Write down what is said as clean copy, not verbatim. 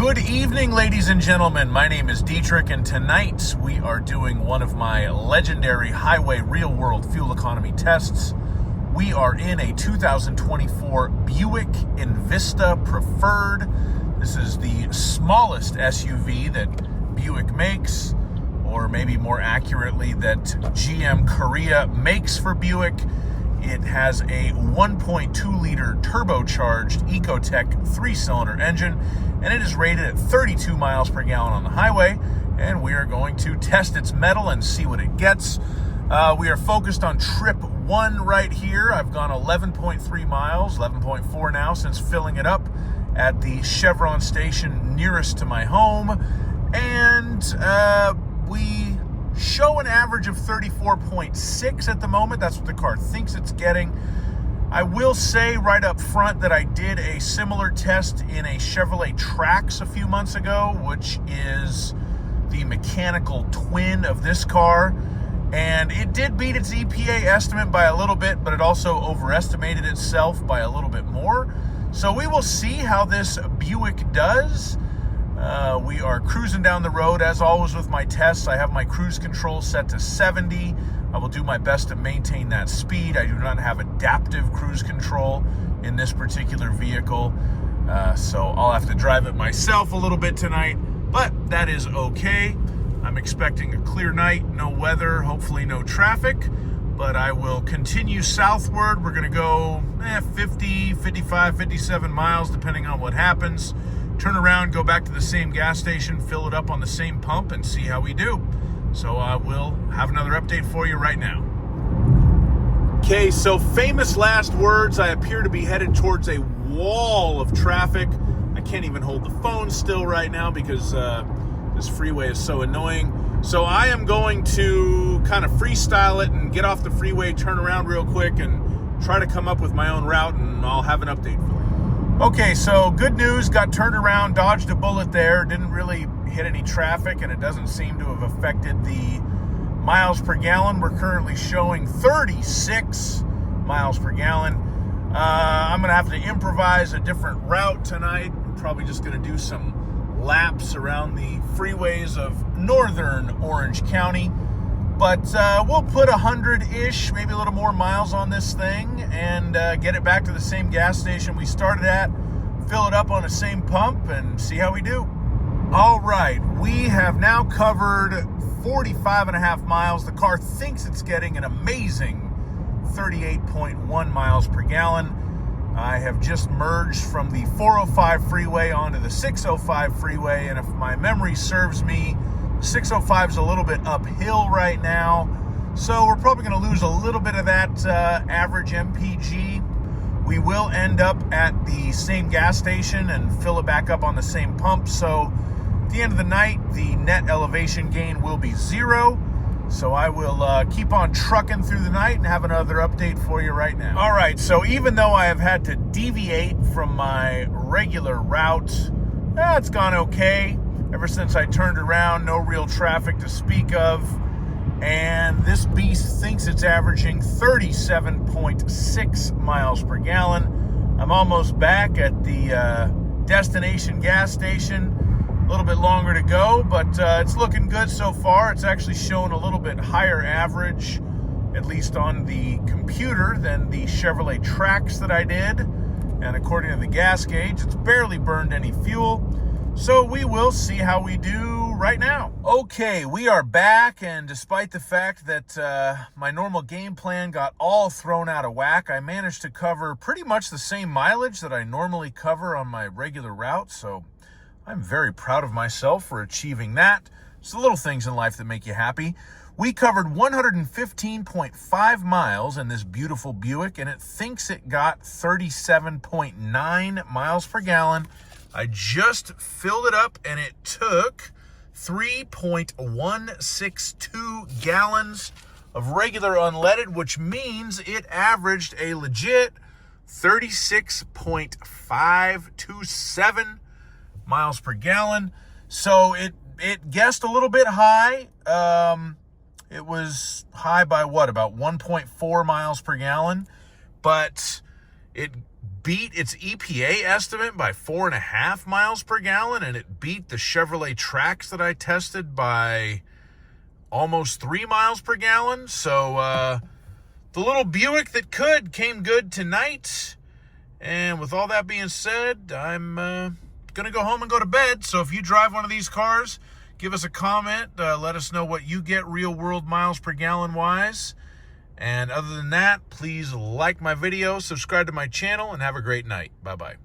Good evening, ladies and gentlemen. My name is Dietrich, and tonight we are doing one of my legendary highway real-world fuel economy tests. We are in a 2024 Buick Envista Preferred. This is the smallest SUV that Buick makes, or maybe more accurately, that GM Korea makes for Buick. It has a 1.2-liter turbocharged Ecotec 3-cylinder engine, and it is rated at 32 miles per gallon on the highway, and we are going to test its mettle and see what it gets. We are focused on trip 1 right here. I've gone 11.3 miles, 11.4 now, since filling it up at the Chevron station nearest to my home, and we show an average of 34.6 at the moment. That's what the car thinks it's getting. I will say right up front that I did a similar test in a Chevrolet Trax a few months ago, which is the mechanical twin of this car, and it did beat its EPA estimate by a little bit, but it also overestimated itself by a little bit more. So we will see how this Buick does. We are cruising down the road. As always with my tests, I have my cruise control set to 70. I will do my best to maintain that speed. I do not have adaptive cruise control in this particular vehicle, so I'll have to drive it myself a little bit tonight, but that is okay. I'm expecting a clear night, no weather, hopefully no traffic, but I will continue southward. We're going to go 50, 55, 57 miles, depending on what happens. Turn around, go back to the same gas station, fill it up on the same pump, and see how we do. So I will have another update for you right now. Okay, so famous last words. I appear to be headed towards a wall of traffic. I can't even hold the phone still right now because this freeway is so annoying. So I am going to kind of freestyle it and get off the freeway, turn around real quick, and try to come up with my own route, and I'll have an update for you. Okay, so good news, got turned around, dodged a bullet there, didn't really hit any traffic, and it doesn't seem to have affected the miles per gallon. We're currently showing 36 miles per gallon. I'm going to have to improvise a different route tonight. I'm probably just going to do some laps around the freeways of northern Orange County. But we'll put 100-ish, maybe a little more miles on this thing, and get it back to the same gas station we started at, fill it up on the same pump, and see how we do. All right, we have now covered 45 and a half miles. The car thinks it's getting an amazing 38.1 miles per gallon. I have just merged from the 405 freeway onto the 605 freeway, and if my memory serves me, 605 is a little bit uphill right now, so we're probably going to lose a little bit of that average MPG. We will end up at the same gas station and fill it back up on the same pump, so at the end of the night, the net elevation gain will be 0. So I will keep on trucking through the night and have another update for you right now. All right, so even though I have had to deviate from my regular route, it's gone okay. Ever since I turned around, no real traffic to speak of. And this beast thinks it's averaging 37.6 miles per gallon. I'm almost back at the destination gas station. A little bit longer to go, but it's looking good so far. It's actually showing a little bit higher average, at least on the computer, than the Chevrolet Trax that I did. And according to the gas gauge, it's barely burned any fuel. So we will see how we do right now. Okay, we are back, and despite the fact that my normal game plan got all thrown out of whack, I managed to cover pretty much the same mileage that I normally cover on my regular route, so I'm very proud of myself for achieving that. It's the little things in life that make you happy. We covered 115.5 miles in this beautiful Buick, and it thinks it got 37.9 miles per gallon. I just filled it up, and it took 3.162 gallons of regular unleaded, which means it averaged a legit 36.527 miles per gallon. So it guessed a little bit high. It was high by what, about 1.4 miles per gallon, but it beat its EPA estimate by 4.5 miles per gallon, and it beat the Chevrolet Trax that I tested by almost 3 miles per gallon. So the little Buick that could came good tonight. And with all that being said, I'm going to go home and go to bed. So if you drive one of these cars, give us a comment. Let us know what you get real world miles per gallon wise. And other than that, please like my video, subscribe to my channel, and have a great night. Bye-bye.